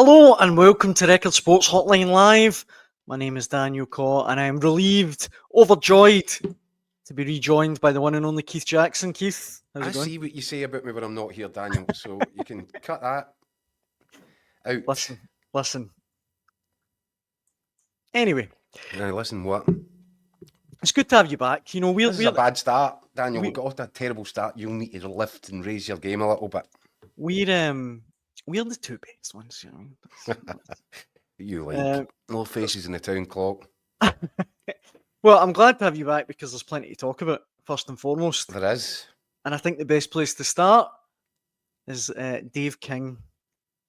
Hello and welcome to Record Sports Hotline Live. My name is Daniel Caw and I am relieved, overjoyed to be rejoined by the one and only Keith Jackson. Keith, how's I it going? see what you say about me when I'm not here, Daniel, so you can cut that out. Listen. Anyway, Now, listen, what? it's good to have you back. You know, This is a bad start, Daniel. We got off to a terrible start. You'll need to lift and raise your game a little bit. we're the two best ones, you know. You like no faces in the town clock. Well, I'm glad to have you back because there's plenty to talk about, first and foremost. There is. And I think the best place to start is Dave King,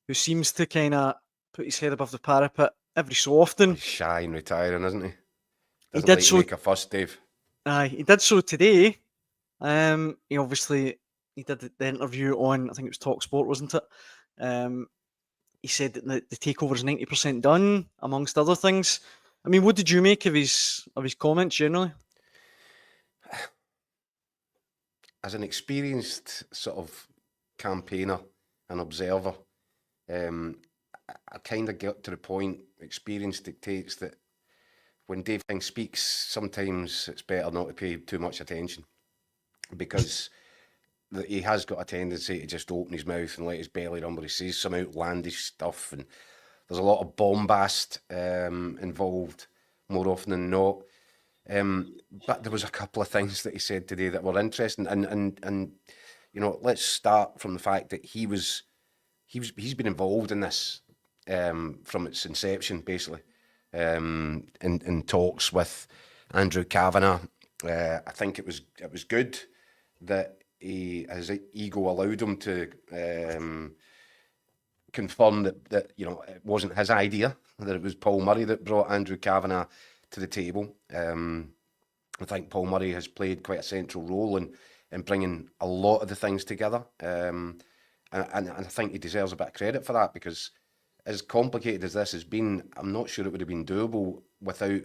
who seems to kind of put his head above the parapet every so often. He's shy and retiring, isn't he? He did like so. Make a fuss, Dave. He did so today. He did the interview on, I think it was Talk Sport, wasn't it? He said that the takeover is 90% done, amongst other things. I mean, what did you make of his comments generally? As an experienced sort of campaigner and observer, I kind of get to the point, experience dictates that when Dave King speaks, sometimes it's better not to pay too much attention because he has got a tendency to just open his mouth and let his belly run, but he says some outlandish stuff and there's a lot of bombast involved more often than not. But there was a couple of things that he said today that were interesting, and you know, let's start from the fact that he's been involved in this from its inception, basically, in talks with Andrew Kavanagh. I think it was good that his ego allowed him to confirm that you know it wasn't his idea, that it was Paul Murray that brought Andrew Kavanagh to the table. I think Paul Murray has played quite a central role in bringing a lot of the things together, and I think he deserves a bit of credit for that, because as complicated as this has been, I'm not sure it would have been doable without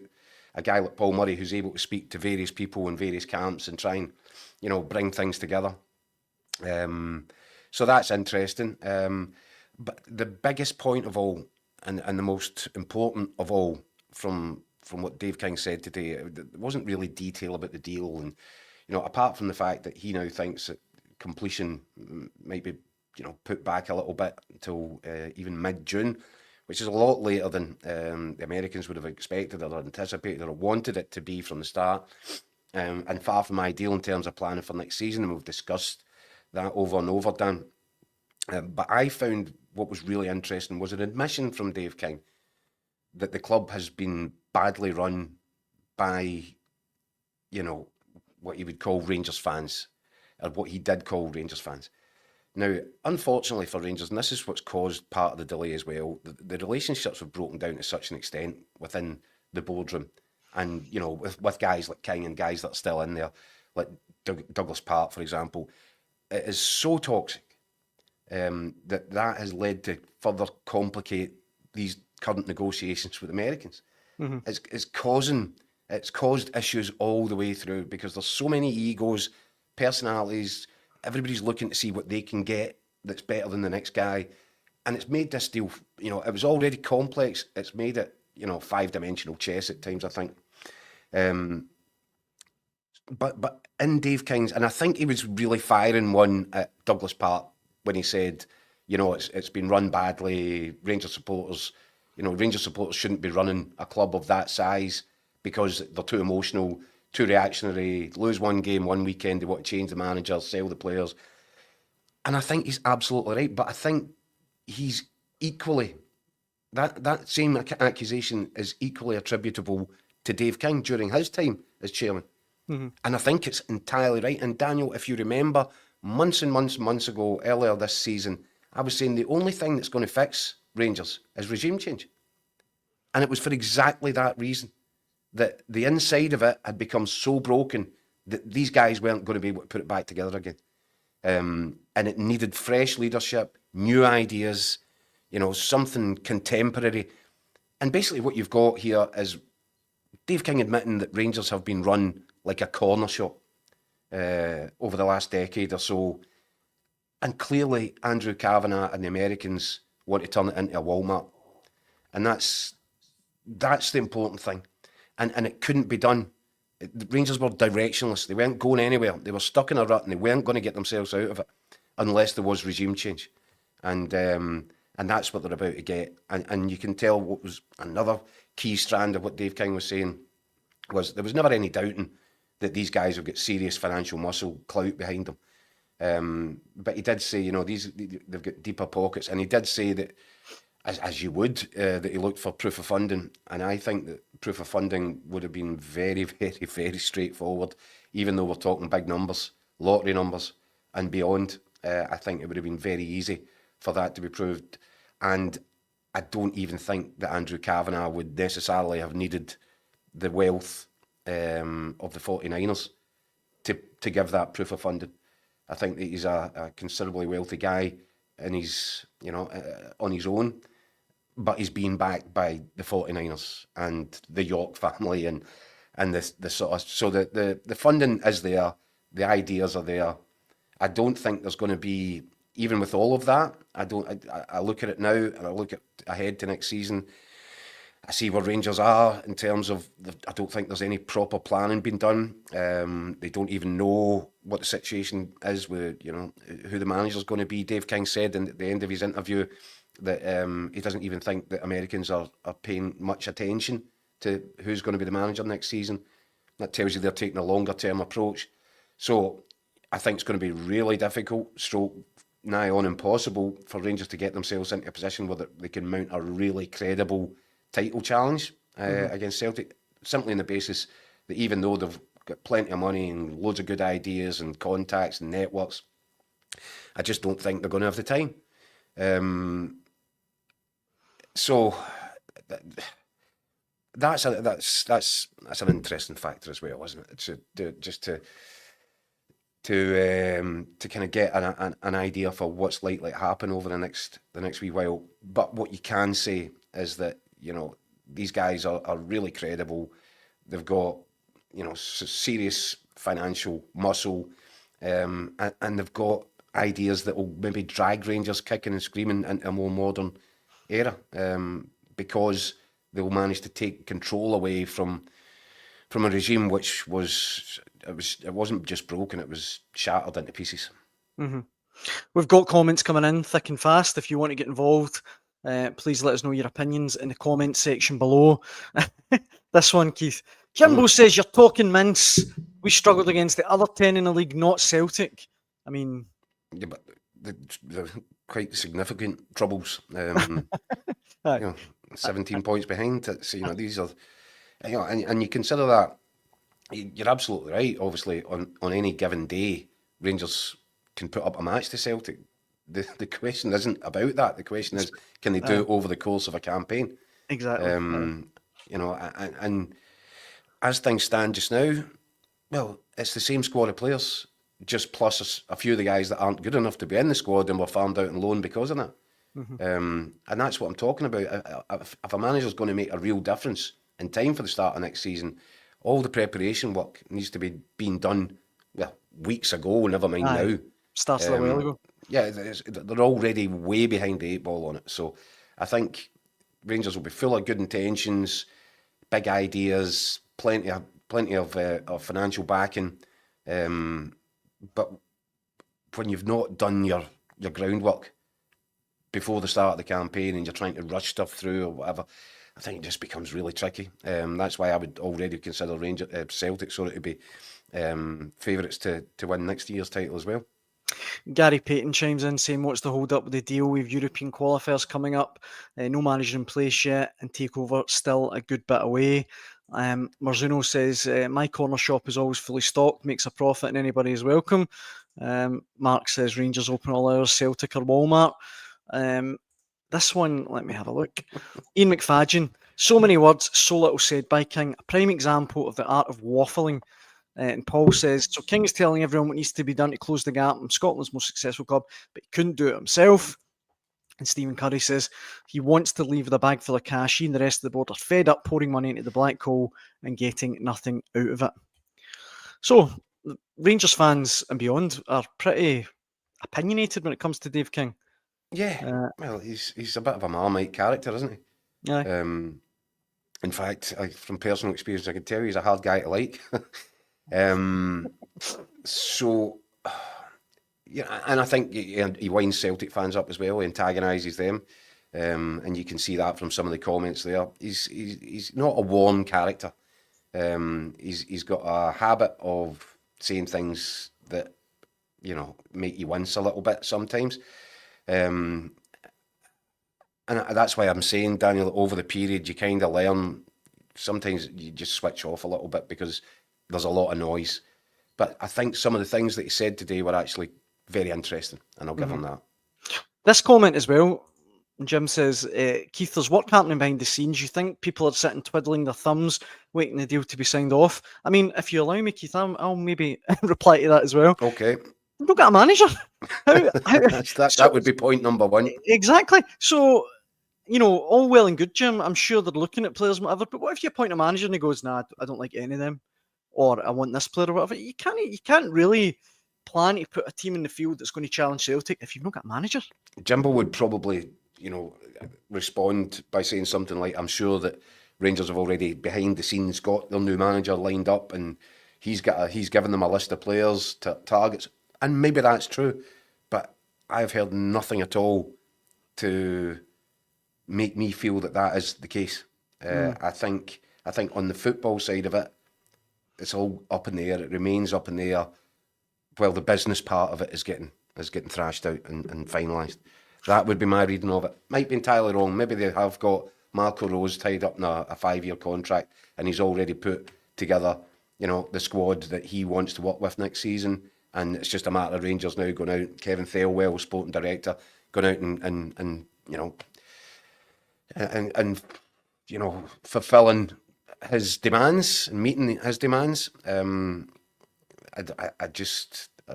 a guy like Paul Murray who's able to speak to various people in various camps and try and, you know, bring things together. So that's interesting. But the biggest point of all, and the most important of all, from what Dave King said today, it wasn't really detail about the deal, and you know, apart from the fact that he now thinks that completion might be, you know, put back a little bit until even mid-June, which is a lot later than the Americans would have expected or anticipated or wanted it to be from the start, and far from ideal in terms of planning for next season, and we've discussed that over and over, Dan. But I found what was really interesting was an admission from Dave King that the club has been badly run by, you know, what he would call Rangers fans, or what he did call Rangers fans. Now, unfortunately for Rangers, and this is what's caused part of the delay as well, the relationships have broken down to such an extent within the boardroom, and, you know, with guys like King and guys that are still in there, like Douglas Park, for example, it is so toxic that has led to further complicate these current negotiations with Americans. Mm-hmm. It's caused issues all the way through, because there's so many egos, personalities. Everybody's looking to see what they can get that's better than the next guy, and it's made this deal. You know, it was already complex. It's made it, you know, 5-dimensional chess at times, I think. But in Dave King's, and I think he was really firing one at Douglas Park when he said, you know, it's been run badly. Rangers supporters shouldn't be running a club of that size because they're too emotional, too reactionary, lose one game one weekend, they want to change the manager, sell the players. And I think he's absolutely right, but I think he's equally, that same accusation is equally attributable to Dave King during his time as chairman. Mm-hmm. And I think it's entirely right. And Daniel, if you remember, months and months ago, earlier this season, I was saying the only thing that's going to fix Rangers is regime change. And it was for exactly that reason, that the inside of it had become so broken that these guys weren't going to be able to put it back together again. And it needed fresh leadership, new ideas, you know, something contemporary. And basically what you've got here is Dave King admitting that Rangers have been run like a corner shop over the last decade or so. And clearly Andrew Kavanagh and the Americans want to turn it into a Walmart. And that's the important thing. And it couldn't be done. The Rangers were directionless. They weren't going anywhere. They were stuck in a rut and they weren't going to get themselves out of it unless there was regime change. And that's what they're about to get. And you can tell what was another key strand of what Dave King was saying was there was never any doubting that these guys have got serious financial muscle clout behind them. But he did say, they've got deeper pockets. And he did say that, as you would, that he looked for proof of funding. And I think that proof of funding would have been very, very, very straightforward, even though we're talking big numbers, lottery numbers and beyond. I think it would have been very easy for that to be proved. And I don't even think that Andrew Kavanagh would necessarily have needed the wealth of the 49ers to give that proof of funding. I think that he's a considerably wealthy guy and he's, on his own, but he's being backed by the 49ers and the York family and the sort of, so the funding is there, the ideas are there. I don't think there's going to be, even with all of that, I look at it now and I look ahead to next season. I see where Rangers are in terms of, I don't think there's any proper planning being done. They don't even know what the situation is with, who the manager's going to be. Dave King said at the end of his interview that he doesn't even think that Americans are paying much attention to who's going to be the manager next season. That tells you they're taking a longer term approach. So I think it's going to be really difficult, nigh on impossible for Rangers to get themselves into a position where they can mount a really credible title challenge against Celtic, simply on the basis that even though they've got plenty of money and loads of good ideas and contacts and networks, I just don't think they're going to have the time. So that's an interesting factor as well, isn't it? To kind of get an idea for what's likely to happen over the next wee while. But what you can say is that these guys are really credible. They've got serious financial muscle, and they've got ideas that will maybe drag Rangers kicking and screaming into a more modern era, because they will manage to take control away from a regime which it wasn't just broken, it was shattered into pieces. Mm-hmm. We've got comments coming in thick and fast. If you want to get involved, please let us know your opinions in the comment section below. This one, Keith. Kimbo says, you're talking mince. We struggled against the other 10 in the league, not Celtic. I mean... Yeah, but they're quite significant troubles. 17 points behind. So, these are... and you consider that, you're absolutely right, obviously, on any given day, Rangers can put up a match to Celtic. The question isn't about that. The question is, can they do it over the course of a campaign? Exactly. And as things stand just now, well, it's the same squad of players, just plus a few of the guys that aren't good enough to be in the squad and were farmed out on loan because of that. Mm-hmm. And that's what I'm talking about. If a manager's going to make a real difference in time for the start of next season, all the preparation work needs to be being done, weeks ago, never mind now. Starts a little while ago. Yeah, they're already way behind the 8 ball on it. So I think Rangers will be full of good intentions, big ideas, plenty of financial backing. But when you've not done your groundwork before the start of the campaign and you're trying to rush stuff through or whatever, I think it just becomes really tricky. That's why I would already consider Celtic sort of to be favourites to win next year's title as well. Gary Payton chimes in saying, what's the hold up with the deal? We've European qualifiers coming up, no manager in place yet, and takeover still a good bit away. Marzuno says, my corner shop is always fully stocked, makes a profit and anybody is welcome. Mark says, Rangers open all hours, Celtic or Walmart. This one, let me have a look. Ian McFadgen, so many words, so little said by King. A prime example of the art of waffling. And Paul says, so King is telling everyone what needs to be done to close the gap. I'm Scotland's most successful club, but he couldn't do it himself. And Stephen Curry says he wants to leave with a bag full of cash. He and the rest of the board are fed up pouring money into the black hole and getting nothing out of it. So Rangers fans and beyond are pretty opinionated when it comes to Dave King. Yeah, well, he's a bit of a Marmite character, isn't he? Aye. In fact, from personal experience, I can tell you he's a hard guy to like. um, so, yeah, and I think he winds Celtic fans up as well. He antagonises them, and you can see that from some of the comments there. He's not a warm character. He's got a habit of saying things that make you wince a little bit sometimes. And that's why I'm saying, Daniel, over the period, you kind of learn. Sometimes you just switch off a little bit because there's a lot of noise. But I think some of the things that he said today were actually very interesting, and I'll give him that. This comment as well, Jim says, Keith, there's work happening behind the scenes. You think people are sitting twiddling their thumbs, waiting the deal to be signed off? I mean, if you allow me, Keith, I'll maybe reply to that as well. Okay. We've not got a manager. That would be point number one. Exactly. So, all well and good, Jim. I'm sure they're looking at players and whatever, but what if you appoint a manager and he goes, nah, I don't like any of them, or I want this player or whatever? You can't really plan to put a team in the field that's going to challenge Celtic if you've not got a manager. Jimbo would probably, respond by saying something like, I'm sure that Rangers have already behind the scenes got their new manager lined up, and he's given them a list of players to targets, and maybe that's true, but I've heard nothing at all to make me feel that is the case. I think on the football side of it, it's all up in the air. It remains up in the air, while the business part of it is getting thrashed out and finalised. That would be my reading of it. Might be entirely wrong. Maybe they have got Marco Rose tied up in a 5-year contract, and he's already put together, the squad that he wants to work with next season. And it's just a matter of Rangers now going out. Kevin Thelwell, sporting director, going out and fulfilling his demands and meeting his demands. I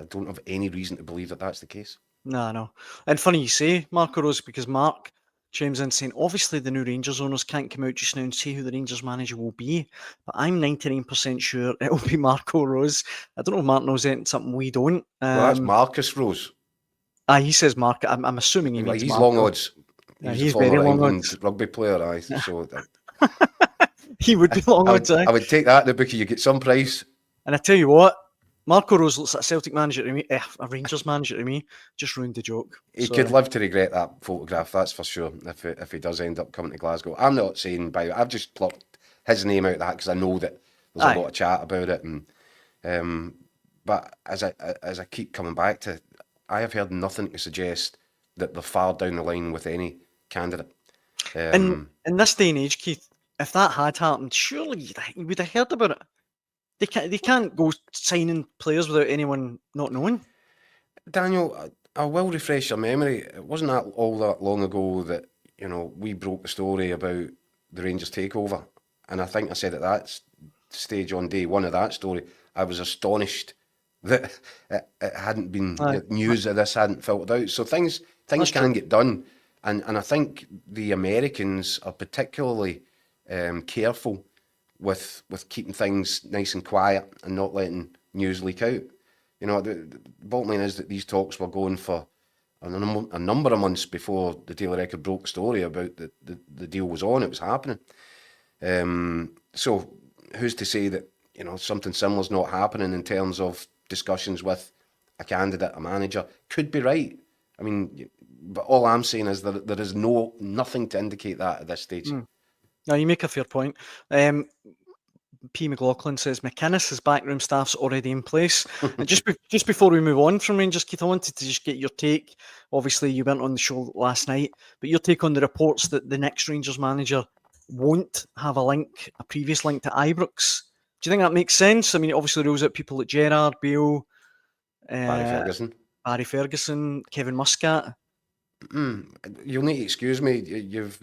don't have any reason to believe that that's the case. No. And funny you say Marco Rose, because Mark chimes in saying, obviously the new Rangers owners can't come out just now and say who the Rangers manager will be, but I'm 99% sure it'll be Marco Rose. I don't know if Mark knows something we don't. Well, that's Marcus Rose. He says Mark. I'm assuming he means he's Marco. long odds. He's very long odds. Rugby player, so he would be long odds. I would take that in the bookie. You get some price. And I tell you what, Marco Rose looks like a Celtic manager to me, a Rangers manager to me. Just ruined the joke. He could live to regret that photograph, that's for sure, if he does end up coming to Glasgow. I'm not saying I've just plucked his name out of that because I know that there's a lot of chat about it. And but as I keep coming back to, I have heard nothing to suggest that they're far down the line with any candidate. In this day and age, Keith, if that had happened, surely you would have heard about it. They can't go signing players without anyone not knowing. Daniel, I will refresh your memory. It wasn't all that long ago that we broke the story about the Rangers takeover, and I think I said at that stage on day one of that story, I was astonished that it hadn't been news of this hadn't filtered out. So things can get done, and I think the Americans are particularly careful with keeping things nice and quiet and not letting news leak out. The bottom line is that these talks were going for a number of months before the Daily Record broke the story about the deal was on, it was happening. So who's to say that something similar is not happening in terms of discussions with a candidate, a manager? Could be right. I mean, but all I'm saying is that there is nothing to indicate that at this stage. No, you make a fair point. P. McLaughlin says McInnes' backroom staff's already in place. And just before we move on from Rangers, Keith, I wanted to just get your take. Obviously, you weren't on the show last night, but your take on the reports that the next Rangers manager won't have a previous link to Ibrox. Do you think that makes sense? I mean, it obviously rules out people like Gerrard, Bale, Barry Ferguson, Kevin Muscat. You'll need to excuse me. You've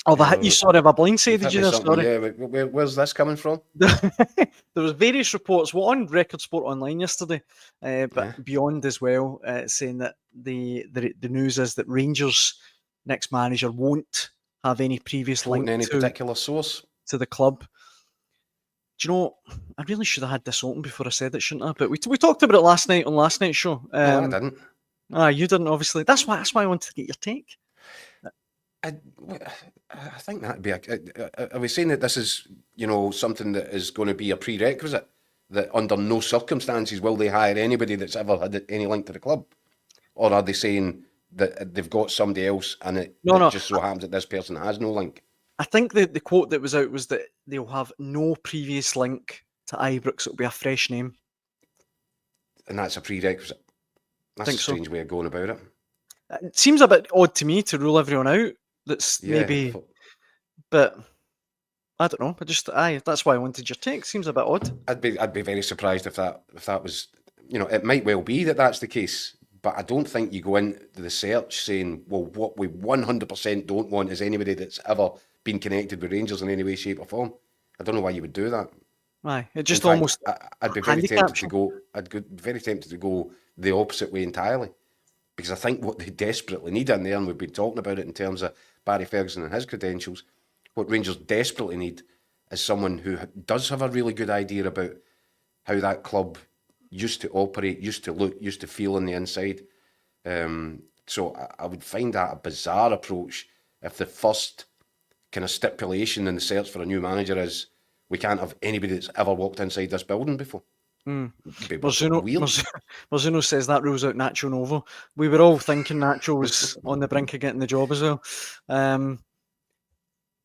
you sort of a blindsided you there, sorry. Yeah, where's this coming from? There was various reports, on Record Sport Online yesterday, but beyond as well, saying that the news is that Rangers' next manager won't have any previous link to particular source to the club. Do you know, I really should have had this open before I said it, shouldn't I? But we talked about it last night on last night's show. No, I didn't. You didn't, obviously. That's why I wanted to get your take. I think that'd be are we saying that this is, something that is going to be a prerequisite, that under no circumstances will they hire anybody that's ever had any link to the club? Or are they saying that they've got somebody else and it just so happens that this person has no link? I think the quote that was out was that they'll have no previous link to Ibrox. It'll be a fresh name. And that's a prerequisite. That's a strange way of going about it. It seems a bit odd to me to rule everyone out. Maybe, but I don't know. That's why I wanted your take. Seems a bit odd. I'd be very surprised if that was, it might well be that that's the case, but I don't think you go into the search saying, well, what we 100% don't want is anybody that's ever been connected with Rangers in any way, shape, or form. I don't know why you would do that. Aye, it just almost. I'd be very tempted to go. I'd be very tempted to go the opposite way entirely, because I think what they desperately need in there, and we've been talking about it in terms of Barry Ferguson and his credentials, what Rangers desperately need is someone who does have a really good idea about how that club used to operate, used to look, used to feel on the inside. So I would find that a bizarre approach if the first kind of stipulation in the search for a new manager is we can't have anybody that's ever walked inside this building before. Marzuno says that rules out Nacho Novo. We were all thinking Nacho was on the brink of getting the job as well.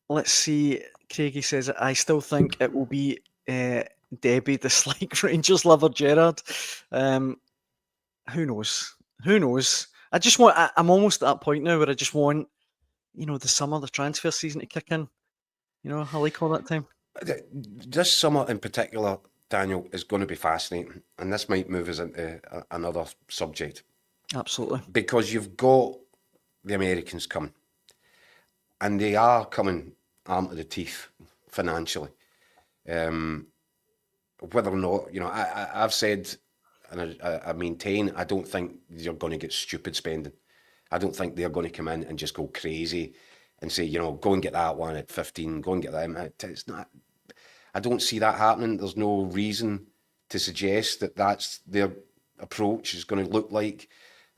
Let's see. Craigie says, I still think it will be Debbie, dislike Rangers lover Gerrard. Who knows? Who knows? I'm almost at that point now where I just want, the summer, the transfer season to kick in. I like all that time. This summer in particular, Daniel, is going to be fascinating, and this might move us into another subject. Absolutely. Because you've got the Americans coming, and they are coming armed to the teeth financially. Whether or not, I've said, and I maintain, I don't think you're going to get stupid spending. I don't think they're going to come in and just go crazy and say, go and get that one at 15, go and get that. It's not. I don't see that happening. There's no reason to suggest that that's their approach is going to look like.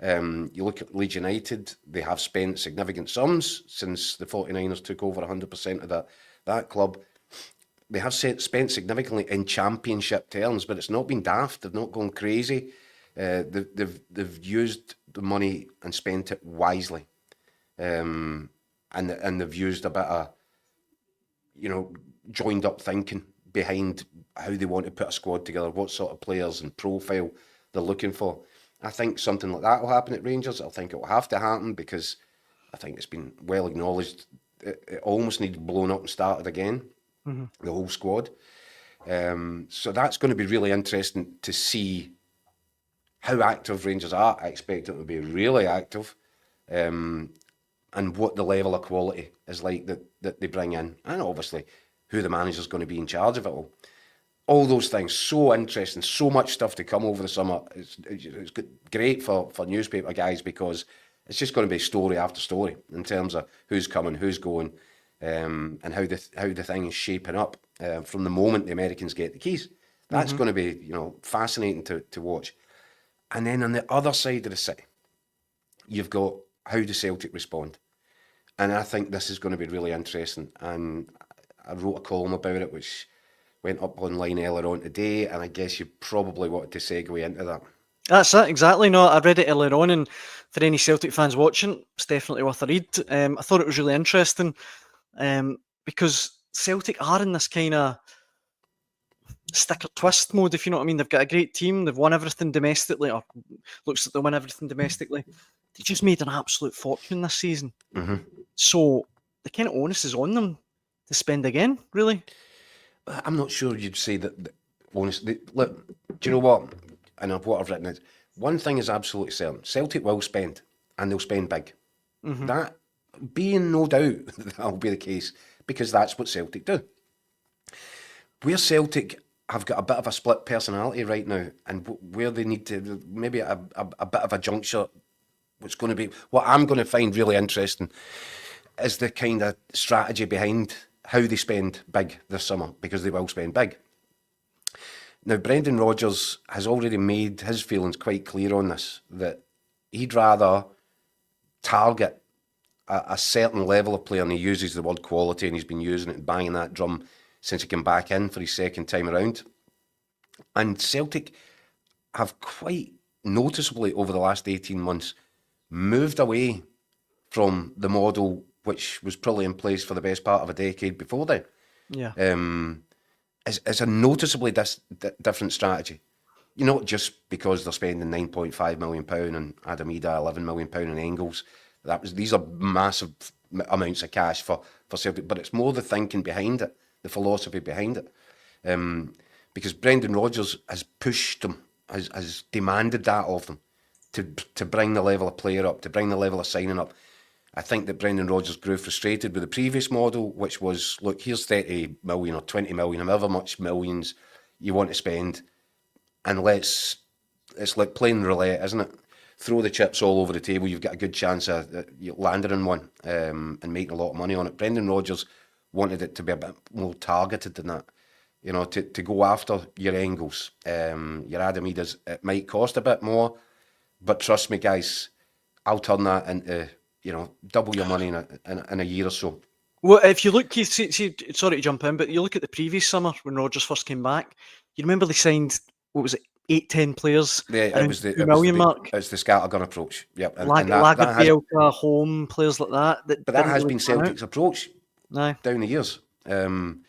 You look at Leeds United, they have spent significant sums since the 49ers took over 100% of that club. They have spent significantly in championship terms, but it's not been daft. They've not gone crazy. They've used the money and spent it wisely. And they've used a bit of, joined up thinking behind how they want to put a squad together, what sort of players and profile they're looking for. I think something like that will happen at Rangers. I think it will have to happen because I think it's been well acknowledged. It almost needs blown up and started again, the whole squad. So that's going to be really interesting to see how active Rangers are. I expect it to be really active. And what the level of quality is like that they bring in. And obviously who the manager's going to be in charge of it all. All those things, so interesting, so much stuff to come over the summer. It's great for newspaper guys because it's just going to be story after story in terms of who's coming, who's going, and how the thing is shaping up from the moment the Americans get the keys. That's going to be fascinating to watch. And then on the other side of the city, you've got how do Celtic respond, and I think this is going to be really interesting. And I wrote a column about it, which went up online earlier on today, and I guess you probably wanted to segue into that. That's it, exactly. No, I read it earlier on, and for any Celtic fans watching, it's definitely worth a read. I thought it was really interesting because Celtic are in this kind of stick or twist mode, if you know what I mean. They've got a great team, they've won everything domestically, or looks like they'll win everything domestically. They just made an absolute fortune this season. So the kind of onus is on them to spend again, really. I'm not sure you'd say that honestly. Look, do you know what? And what I've written is, one thing is absolutely certain. Celtic will spend, and they'll spend big. That being no doubt that'll be the case, because that's what Celtic do. Where Celtic have got a bit of a split personality right now, and where they need to, maybe a bit of a juncture, what's going to be, what I'm going to find really interesting is the kind of strategy behind how they spend big this summer, because they will spend big. Now, Brendan Rodgers has already made his feelings quite clear on this, that He'd rather target a certain level of player, and he uses the word quality, and he's been using it and banging that drum since he came back in for his second time around. And Celtic have quite noticeably over the last 18 months moved away from the model which was probably in place for the best part of a decade before then. Yeah. It's a noticeably different strategy. Not just because they're spending £9.5 million on Adam Ida, £11 million on Engels. These are massive amounts of cash for Celtic, but it's more the thinking behind it, the philosophy behind it. Because Brendan Rodgers has pushed them, has demanded that of them, to bring the level of player up, to bring the level of signing up. I think that Brendan Rodgers grew frustrated with the previous model, which was, look, here's 30 million or 20 million, however much millions you want to spend, and it's like playing roulette, isn't it? Throw the chips all over the table, you've got a good chance of landing on one and making a lot of money on it. Brendan Rodgers wanted it to be a bit more targeted than that. To go after your Engels, your Adam Idas. It might cost a bit more, but trust me, guys, I'll turn that into, double your money in a year or so. Well, if you look, Keith, see, sorry to jump in, but you look at the previous summer when Rodgers first came back, you remember they signed, what was it, 8-10 players? Yeah, it was the mark. It's the scattergun approach. Yep, Lagerbielke, Home, players like that. But that has been Celtic's approach down the years. And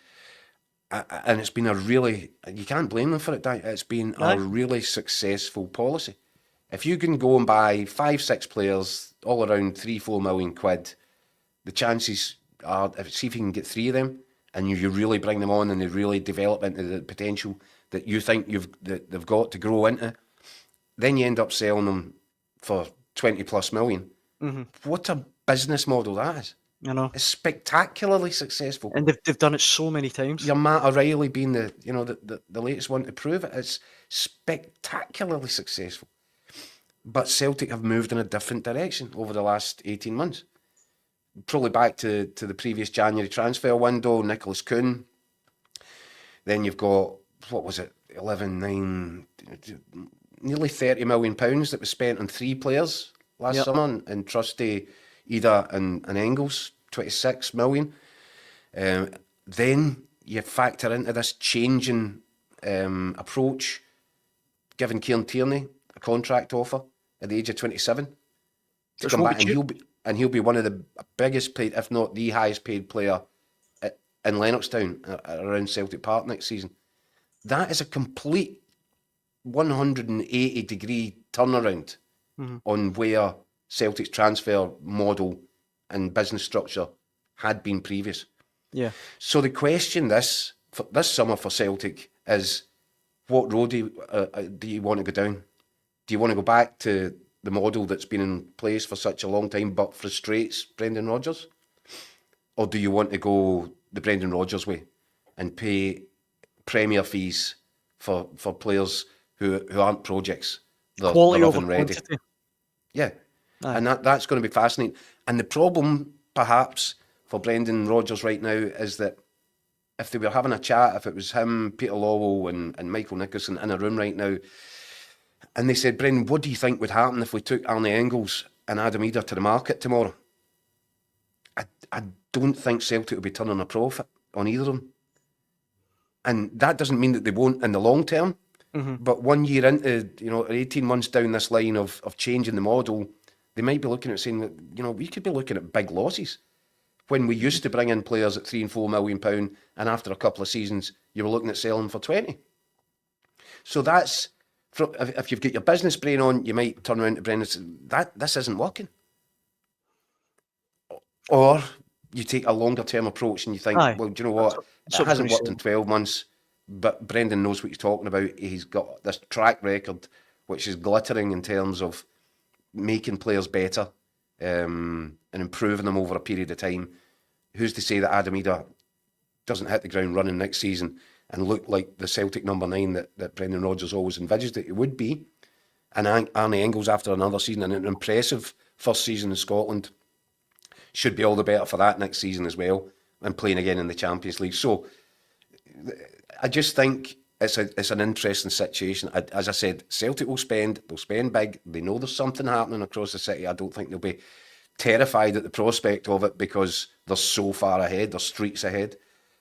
it's been you can't blame them for it. It's been a really successful policy. If you can go and buy 5-6 players, all around 3-4 million quid, the chances are, see if you can get 3 of them, and you really bring them on and they really develop into the potential that you think they've got to grow into, then you end up selling them for 20 plus million. Mm-hmm. What a business model that is. I know. It's spectacularly successful. And they've done it so many times. Your Matt O'Reilly being the latest one to prove it. It's spectacularly successful. But Celtic have moved in a different direction over the last 18 months. Probably back to the previous January transfer window, Nicholas Kuhn. Then you've got, what was it, 11, 9, nearly £30 million that was spent on 3 players last summer, and Trusty, Ida and Engels, 26 million. Then you factor into this changing approach, giving Kieran Tierney a contract offer at the age of 27 to come back, and he'll be one of the biggest paid, if not the highest paid player in Lennoxtown around Celtic Park next season. That is a complete 180-degree turnaround on where Celtic's transfer model and business structure had been previous. Yeah. So the question this summer for Celtic is, what road do you want to go down? Do you want to go back to the model that's been in place for such a long time but frustrates Brendan Rodgers? Or do you want to go the Brendan Rodgers way and pay premier fees for players who aren't projects? Quality over quantity. Yeah. Aye. And that's going to be fascinating. And the problem, perhaps, for Brendan Rodgers right now is that if they were having a chat, if it was him, Peter Lawwell and Michael Nicholson in a room right now, and they said, Brendan, what do you think would happen if we took Arne Engels and Adam Ida to the market tomorrow? I don't think Celtic will be turning a profit on either of them. And that doesn't mean that they won't in the long term. Mm-hmm. But 1 year into, 18 months down this line of changing the model, they might be looking at saying that, we could be looking at big losses. When we used to bring in players at £3 and £4 million, and after a couple of seasons, you were looking at selling for 20. So that's, if you've got your business brain on, you might turn around to Brendan and say, this isn't working. Or you take a longer term approach and you think, well, do you know what? It hasn't worked in 12 months, but Brendan knows what he's talking about. He's got this track record, which is glittering in terms of making players better and improving them over a period of time. Who's to say that Adam Ida doesn't hit the ground running next season and look like the Celtic number 9 that Brendan Rodgers always envisaged that he would be? And Arne Engels, after another season, and an impressive first season in Scotland, should be all the better for that next season as well, and playing again in the Champions League. So I just think it's an interesting situation. As I said, Celtic they'll spend big. They know there's something happening across the city. I don't think they'll be terrified at the prospect of it because they're so far ahead, they're streets ahead,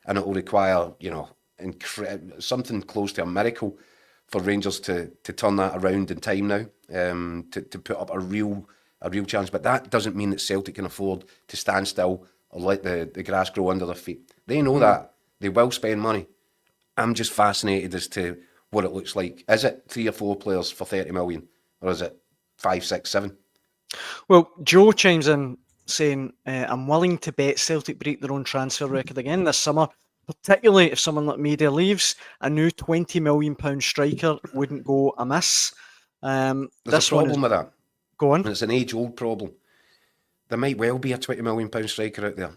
and it will require, something close to a miracle for Rangers to turn that around in time now, to put up a real chance. But that doesn't mean that Celtic can afford to stand still or let the grass grow under their feet. They know that. They will spend money. I'm just fascinated as to what it looks like. Is it 3 or 4 players for 30 million, or is it 5, 6, 7? Well, Joe chimes in saying, I'm willing to bet Celtic break their own transfer record again this summer, particularly if someone like Media leaves. A new £20 million striker wouldn't go amiss. There's a problem with that. Go on. And it's an age-old problem. There might well be a £20 million striker out there.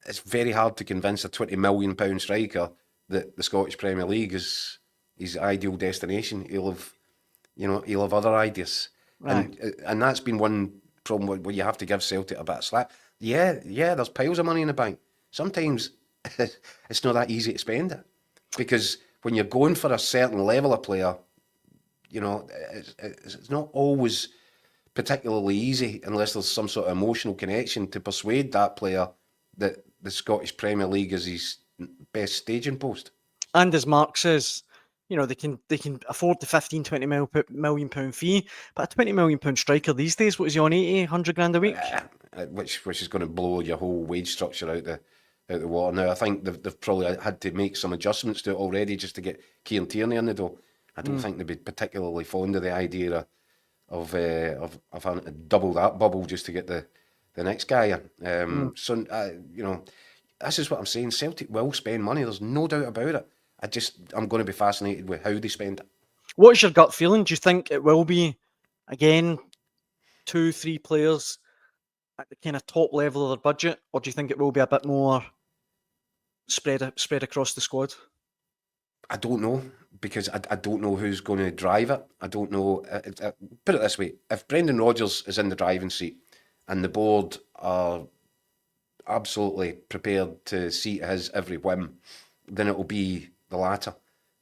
It's very hard to convince a £20 million striker that the Scottish Premier League is his ideal destination. He'll have other ideas. Right. And that's been one problem where you have to give Celtic a bit of slack. Yeah, there's piles of money in the bank. Sometimes it's not that easy to spend it. Because when you're going for a certain level of player, it's not always particularly easy unless there's some sort of emotional connection to persuade that player that the Scottish Premier League is his best staging post. And as Mark says, they can afford the 15, 20 million pound fee, but a 20 million pound striker these days, what is he on, 80, 100 grand a week? Which is going to blow your whole wage structure out the water. Now, I think they've probably had to make some adjustments to it already just to get Kieran Tierney in the door. I don't think they'd be particularly fond of the idea of having to double that bubble just to get the next guy in. So, this is what I'm saying. Celtic will spend money. There's no doubt about it. I'm going to be fascinated with how they spend it. What's your gut feeling? Do you think it will be, again, 2-3 players at the kind of top level of their budget, or do you think it will be a bit more spread across the squad? I don't know, because I don't know who's going to drive it. I don't know. Put it this way. If Brendan Rodgers is in the driving seat and the board are absolutely prepared to see his every whim, then it will be the latter.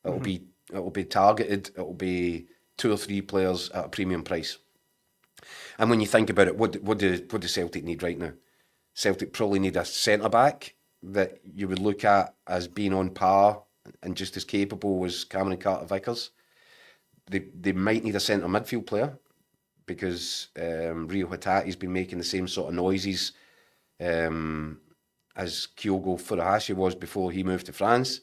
It will be targeted. It will be 2 or 3 players at a premium price. And when you think about it, what do Celtic need right now? Celtic probably need a centre back that you would look at as being on par and just as capable as Cameron Carter-Vickers. They might need a centre midfield player because Rio Hatate's been making the same sort of noises as Kyogo Furuhashi was before he moved to France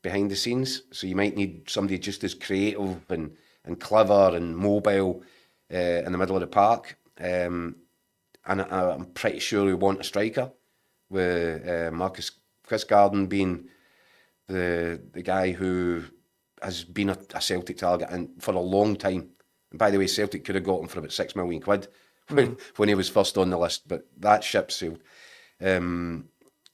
behind the scenes. So you might need somebody just as creative and clever and mobile in the middle of the park. And I'm pretty sure we want a striker, with Marcus Quistgarden being the guy who has been a Celtic target and for a long time. And by the way, Celtic could have got him for about £6 million when he was first on the list, but that ship sailed. And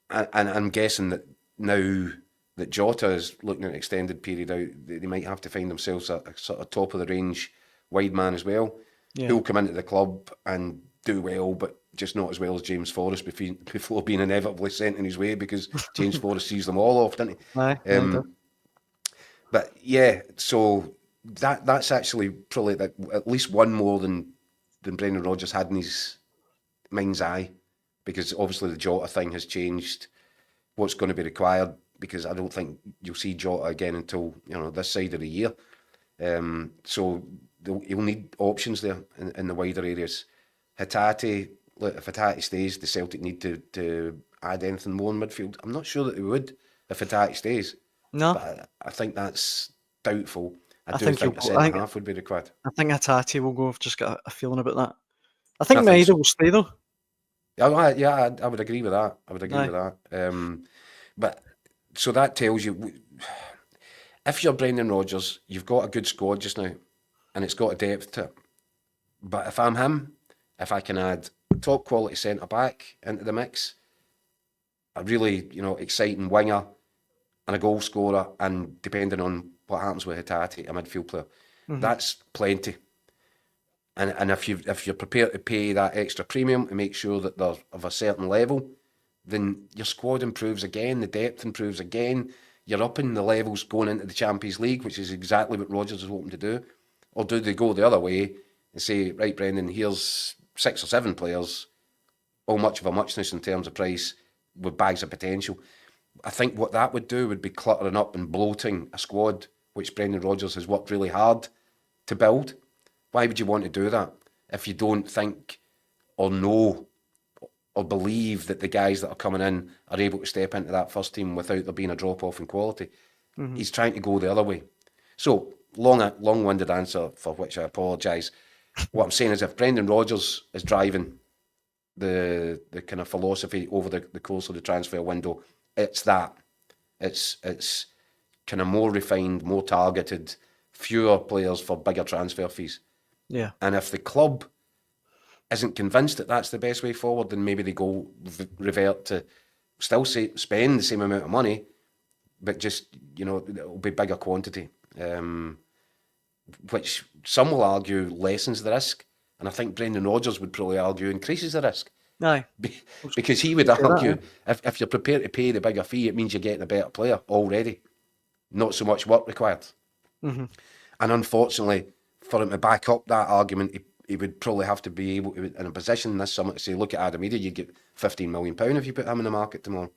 I'm guessing that now that Jota is looking at an extended period out, they might have to find themselves a sort of top of the range wide man as well, who'll come into the club and do well, but just not as well as James Forrest before being inevitably sent in his way, because James Forrest sees them all off, doesn't he? But yeah, so that's actually probably at least one more than Brendan Rodgers had in his mind's eye, because obviously the Jota thing has changed what's going to be required, because I don't think you'll see Jota again until this side of the year. So you'll need options there in the wider areas. Hatate, look, if Hatate stays, the Celtic need to add anything more in midfield. I'm not sure that they would if Hatate stays. No, but I think that's doubtful. I think a centre half would be required. I think Hatate will go. I've just got a feeling about that. I think Maeda will stay though. Yeah, I would agree with that. But so that tells you, if you're Brendan Rodgers, you've got a good squad just now, and it's got a depth to it. But if I'm him, if I can add a top quality centre back into the mix, a really exciting winger and a goal scorer, and depending on what happens with Hatate, a midfield player, that's plenty. And if you're prepared to pay that extra premium to make sure that they're of a certain level, then your squad improves again, the depth improves again. you're upping the levels going into the Champions League, which is exactly what Rodgers is hoping to do? Or do they go the other way and say, right, Brendan, here's 6 or 7 players, all much of a muchness in terms of price, with bags of potential? I think what that would do would be cluttering up and bloating a squad which Brendan Rodgers has worked really hard to build. Why would you want to do that if you don't think or know or believe that the guys that are coming in are able to step into that first team without there being a drop-off in quality? He's trying to go the other way. So, long-winded answer for which I apologise. What I'm saying is, if Brendan Rodgers is driving the kind of philosophy over the course of the transfer window, it's that. It's kind of more refined, more targeted, fewer players for bigger transfer fees. Yeah. And if the club isn't convinced that that's the best way forward, then maybe they go revert to still spend the same amount of money, but just, it'll be bigger quantity, which some will argue lessens the risk. And I think Brendan Rodgers would probably argue increases the risk. Aye. Because he would argue, if you're prepared to pay the bigger fee, it means you're getting a better player already. Not so much work required. And unfortunately, for him to back up that argument, he would probably have to be able to, in a position this summer, to say, look at Adam Eady, you'd get £15 million if you put him in the market tomorrow.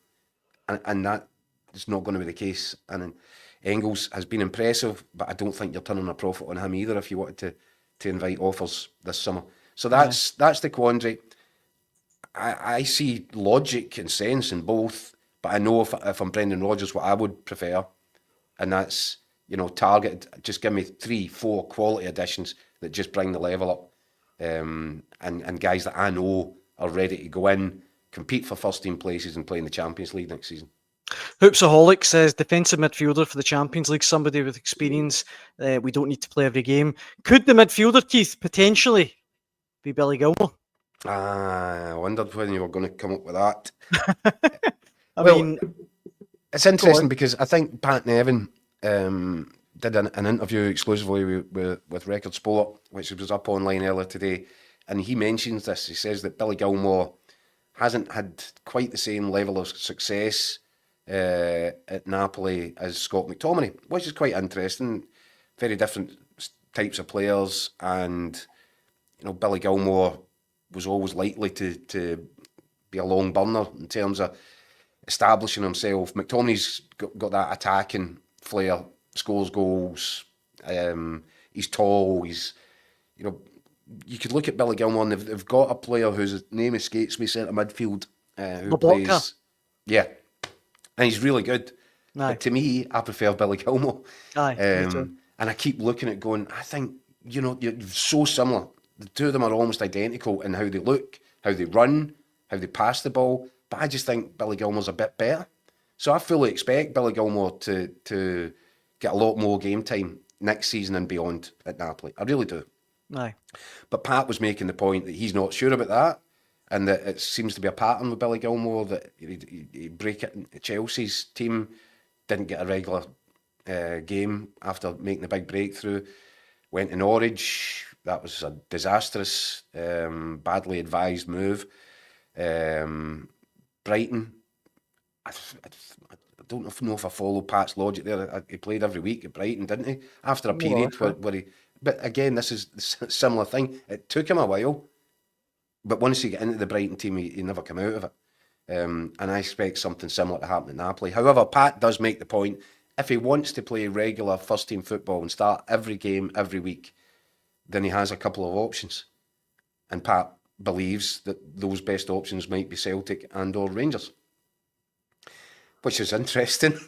And that is not going to be the case. And Engels has been impressive, but I don't think you're turning a profit on him either if you wanted to invite offers this summer. So that's the quandary. I see logic and sense in both, but I know if I'm Brendan Rodgers, what I would prefer, and that's, targeted, just give me 3-4 quality additions that just bring the level up, and guys that I know are ready to go in, compete for first team places and play in the Champions League next season. Hoopsaholic says defensive midfielder for the Champions League, somebody with experience. We don't need to play every game. Could the midfielder, Keith, potentially be Billy Gilmour? I wondered when you were going to come up with that. I mean, it's interesting because I think Pat Nevin did an interview exclusively with Record Sport, which was up online earlier today, and he mentions this. He says that Billy Gilmour hasn't had quite the same level of success at Napoli as Scott McTominay, which is quite interesting. Very different types of players, and Billy Gilmour was always likely to be a long burner in terms of establishing himself. McTominay's got that attacking flair, scores goals, he's tall, he's, you could look at Billy Gilmour and they've got a player whose name escapes me, centre midfield, who plays... Yeah, and he's really good. But to me, I prefer Billy Gilmour. And I keep looking at going, I think, you're so similar. The two of them are almost identical in how they look, how they run, how they pass the ball. But I just think Billy Gilmour's a bit better. So I fully expect Billy Gilmour to get a lot more game time next season and beyond at Napoli. I really do. Aye. But Pat was making the point that he's not sure about that, and that it seems to be a pattern with Billy Gilmour that he break it into Chelsea's team, didn't get a regular game after making the big breakthrough, went to Norwich. That was a disastrous, badly advised move. Brighton, I don't know if I follow Pat's logic there. He played every week at Brighton, didn't he? After a period where he... But again, this is a similar thing. It took him a while, but once he got into the Brighton team, he never came out of it. And I expect something similar to happen at Napoli. However, Pat does make the point, if he wants to play regular first-team football and start every game every week, then he has a couple of options. And Pat believes that those best options might be Celtic and or Rangers, which is interesting.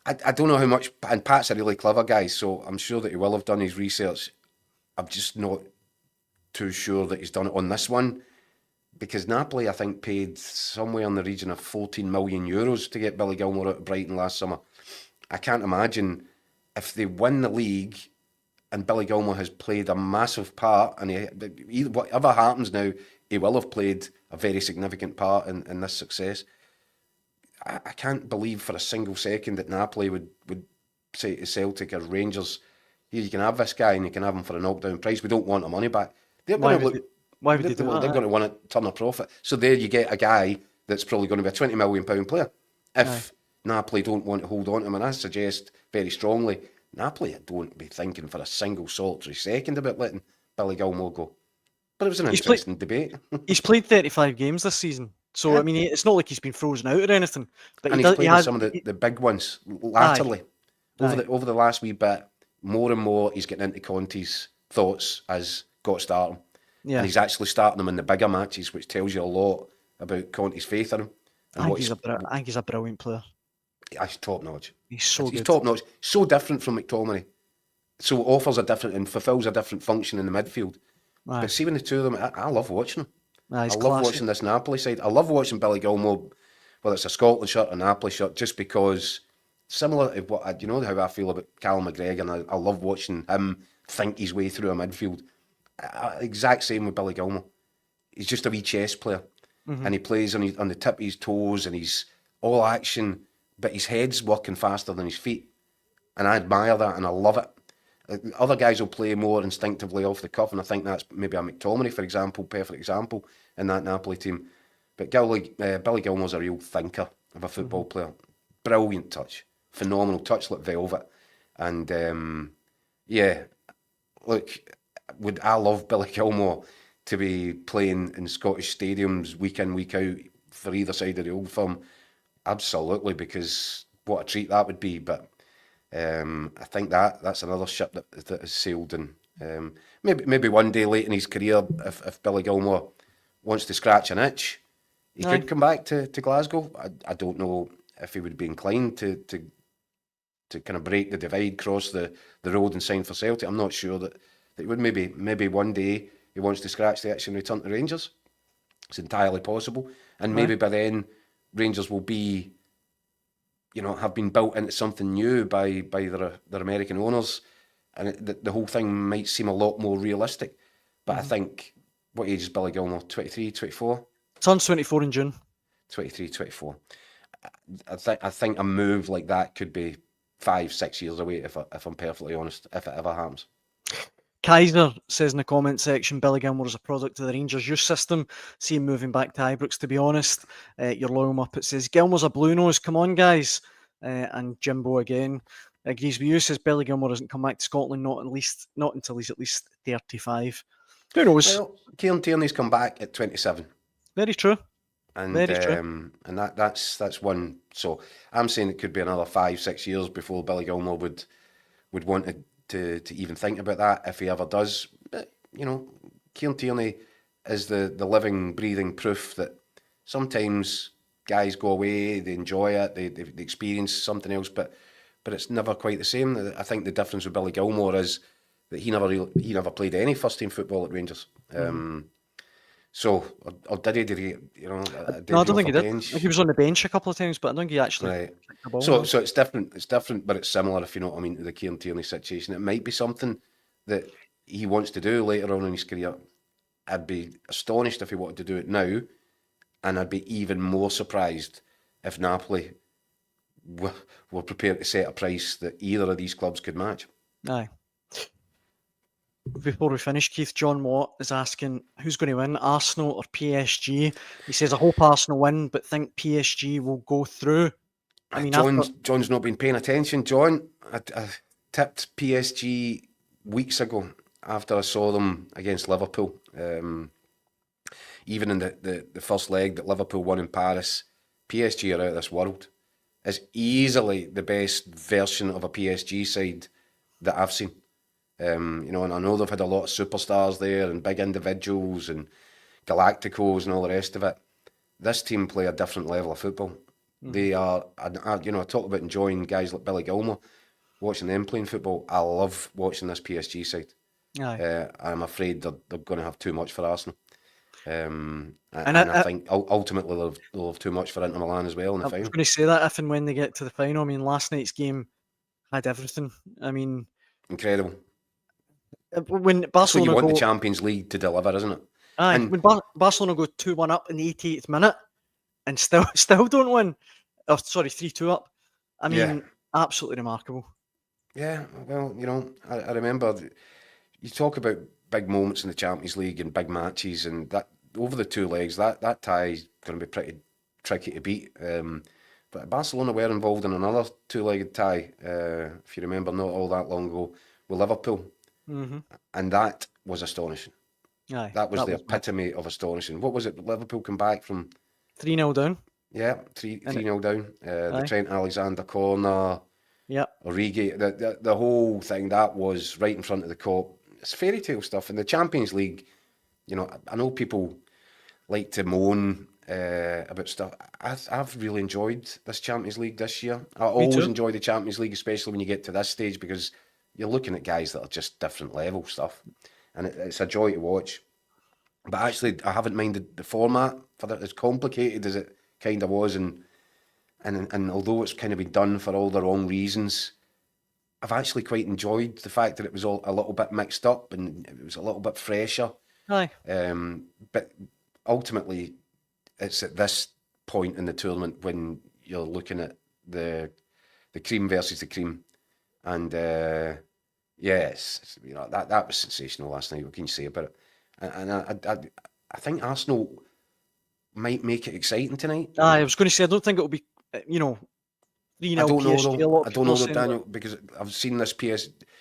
I don't know how much, and Pat's a really clever guy, so I'm sure that he will have done his research. I'm just not too sure that he's done it on this one, because Napoli, I think, paid somewhere in the region of €14 million to get Billy Gilmour out of Brighton last summer. I can't imagine if they win the league and Billy Gilmour has played a massive part, and whatever happens now, he will have played a very significant part in this success. I can't believe for a single second that Napoli would say to Celtic or Rangers, here, you can have this guy and you can have him for a knockdown price. We don't want our money back. Why would they do that? They're going to want to turn a profit. So there you get a guy that's probably going to be a £20 million player. If Napoli don't want to hold on to him, and I suggest very strongly, Napoli don't be thinking for a single solitary second about letting Billy Gilmour go. But it was an He's played. interesting debate. He's played 35 games this season, so I Yeah. mean, it's not like he's been frozen out or anything. But And he he's does. He played in has. some of the big ones Aye. latterly. Aye. Over the last wee bit, more and more he's getting into Conte's thoughts as got to start him. Yeah. And he's actually starting them in the bigger matches, which tells you a lot about Conte's faith in him. And I think he's a brilliant player. He's top notch. He's so He's good. top notch. So different from McTominay. So offers a different and fulfills a different function in the midfield. Aye. But see, when the two of them, I love watching them. Aye, I love watching this Napoli side. I love watching Billy Gilmour, whether it's a Scotland shirt or a Napoli shirt, just because similar to what you know how I feel about Callum McGregor, and I love watching him think his way through a midfield. Exact same with Billy Gilmour. He's just a wee chess player, and he plays on the tip of his toes, and he's all action, but his head's working faster than his feet, and I admire that, and I love it. Other guys will play more instinctively off the cuff, and I think that's maybe a McTominay, for example, perfect example in that Napoli team. But Billy Gilmour's a real thinker of a football player. Brilliant touch, phenomenal touch like velvet, and yeah, look, would I love Billy Gilmour to be playing in Scottish stadiums week in, week out for either side of the Old Firm? Absolutely, because what a treat that would be. But I think that's another ship that has sailed, and maybe one day late in his career, if Billy Gilmour wants to scratch an itch, he could come back to Glasgow. I don't know if he would be inclined to kind of break the divide, cross the road and sign for Celtic. I'm not sure that he would. Maybe one day he wants to scratch the itch and return to Rangers. It's entirely possible, and maybe by then Rangers will be, have been built into something new by their American owners, and the whole thing might seem a lot more realistic. But I think, what age is Billy Gilmour? 23, 24? Turns 24 in June. 23, 24. I think a move like that could be 5-6 years away, if I'm perfectly honest, if it ever happens. Kaiser says in the comment section, Billy Gilmour is a product of the Rangers youth system. See him moving back to Ibrox, to be honest. Your loyal Muppet says, Gilmour's a blue nose, come on guys. And Jimbo again agrees with you, says Billy Gilmour doesn't come back to Scotland, not until he's at least 35. Who knows? Well, Kieran Tierney's come back at 27. Very true. And Very true. And that's one. So I'm saying it could be another 5-6 years before Billy Gilmour would want to even think about that, if he ever does. But, Kieran Tierney is the living, breathing proof that sometimes guys go away, they enjoy it, they experience something else, but it's never quite the same. I think the difference with Billy Gilmour is that he never played any first team football at Rangers. So, or did he? No, I don't think he did. I think he was on the bench a couple of times, but I don't think he actually. Right. So it's different. It's different, but it's similar, if you know what I mean, to the Kieran Tierney situation. It might be something that he wants to do later on in his career. I'd be astonished if he wanted to do it now, and I'd be even more surprised if Napoli were prepared to set a price that either of these clubs could match. Aye. Before we finish, Keith, John Watt is asking who's going to win, Arsenal or PSG. He says, I hope Arsenal win, but think PSG will go through. I mean, John's not been paying attention. John, I tipped PSG weeks ago after I saw them against Liverpool. Even in the first leg that Liverpool won in Paris, PSG are out of this world. It's easily the best version of a PSG side that I've seen. And I know they've had a lot of superstars there and big individuals and Galacticos and all the rest of it. This team play a different level of football. They are, I talk about enjoying guys like Billy Gilmour, watching them playing football. I love watching this PSG side. I'm afraid they're going to have too much for Arsenal. And I think ultimately they'll have too much for Inter Milan as well in the final. I was going to say that if and when they get to the final. I mean, last night's game had everything. I mean, incredible. When Barcelona so you want the Champions League to deliver, isn't it? Aye, and when Barcelona go 2-1 up in the 88th minute and still don't win. Oh, sorry, 3-2 up. I mean, absolutely remarkable. Yeah, well, I remember you talk about big moments in the Champions League and big matches, and that over the two legs, that tie is going to be pretty tricky to beat. But Barcelona were involved in another two-legged tie, if you remember, not all that long ago, with Liverpool. Mm-hmm. And that was astonishing. Aye, That was the mad. epitome of astonishing. What was it? Liverpool come back from 3-0 down. 3-0 down. The Aye. Trent Alexander corner, Yep. Origi, the whole thing, that was right in front of the Kop. It's fairy tale stuff. In the Champions League, you know, I know people like to moan about stuff. I've really enjoyed this Champions League this year. I always enjoy the Champions League, especially when you get to this stage, because you're looking at guys that are just different level stuff, and it's a joy to watch. But actually, I haven't minded the format for that, as complicated as it kind of was, and although it's kind of been done for all the wrong reasons, I've actually quite enjoyed the fact that it was all a little bit mixed up and it was a little bit fresher. Aye. But ultimately, it's at this point in the tournament when you're looking at the cream versus the cream, and yes, you know, that was sensational last night. What can you say about it? And I think Arsenal might make it exciting tonight. Aye, I was going to say, I don't think it'll be, 3-0 I don't know PSG. though. I don't know though, Daniel, because I've seen this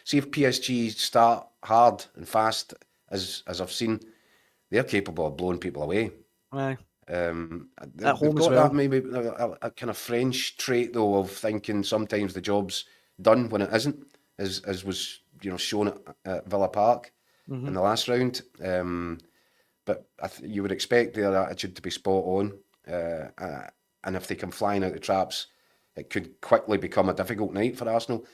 See if PSG start hard and fast, as I've seen, they're capable of blowing people away. Aye. At home got as well. That maybe a kind of French trait though, of thinking sometimes the job's done when it isn't, as was shown at Villa Park in the last round. But you would expect their attitude to be spot on, and if they come flying out the traps, it could quickly become a difficult night for Arsenal.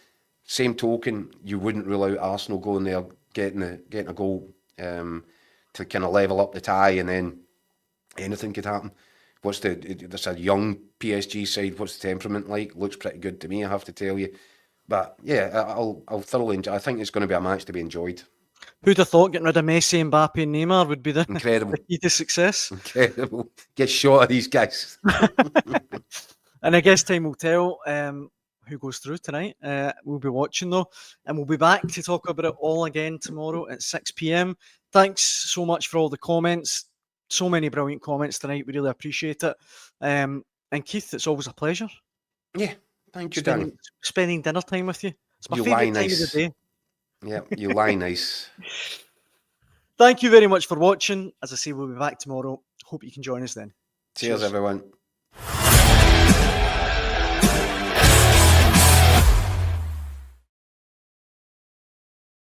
Same token, you wouldn't rule out Arsenal going there, getting a goal to kind of level up the tie, and then anything could happen. There's a young PSG side. What's the temperament like? Looks pretty good to me, I have to tell you. But yeah, I'll thoroughly enjoy. I think it's going to be a match to be enjoyed. Who'd have thought getting rid of Messi, Mbappe, and Neymar would be the Incredible, key to success? Incredible. Get shot of these guys. And I guess time will tell who goes through tonight. We'll be watching though, and we'll be back to talk about it all again tomorrow at 6 p.m. Thanks so much for all the comments. So many brilliant comments tonight. We really appreciate it. And Keith, it's always a pleasure. Yeah, thank you, Danny. Spending dinner time with you. It's my You favourite lie time nice. of the day. Yeah, you lie nice. Thank you very much for watching. As I say, we'll be back tomorrow. Hope you can join us then. Cheers, everyone.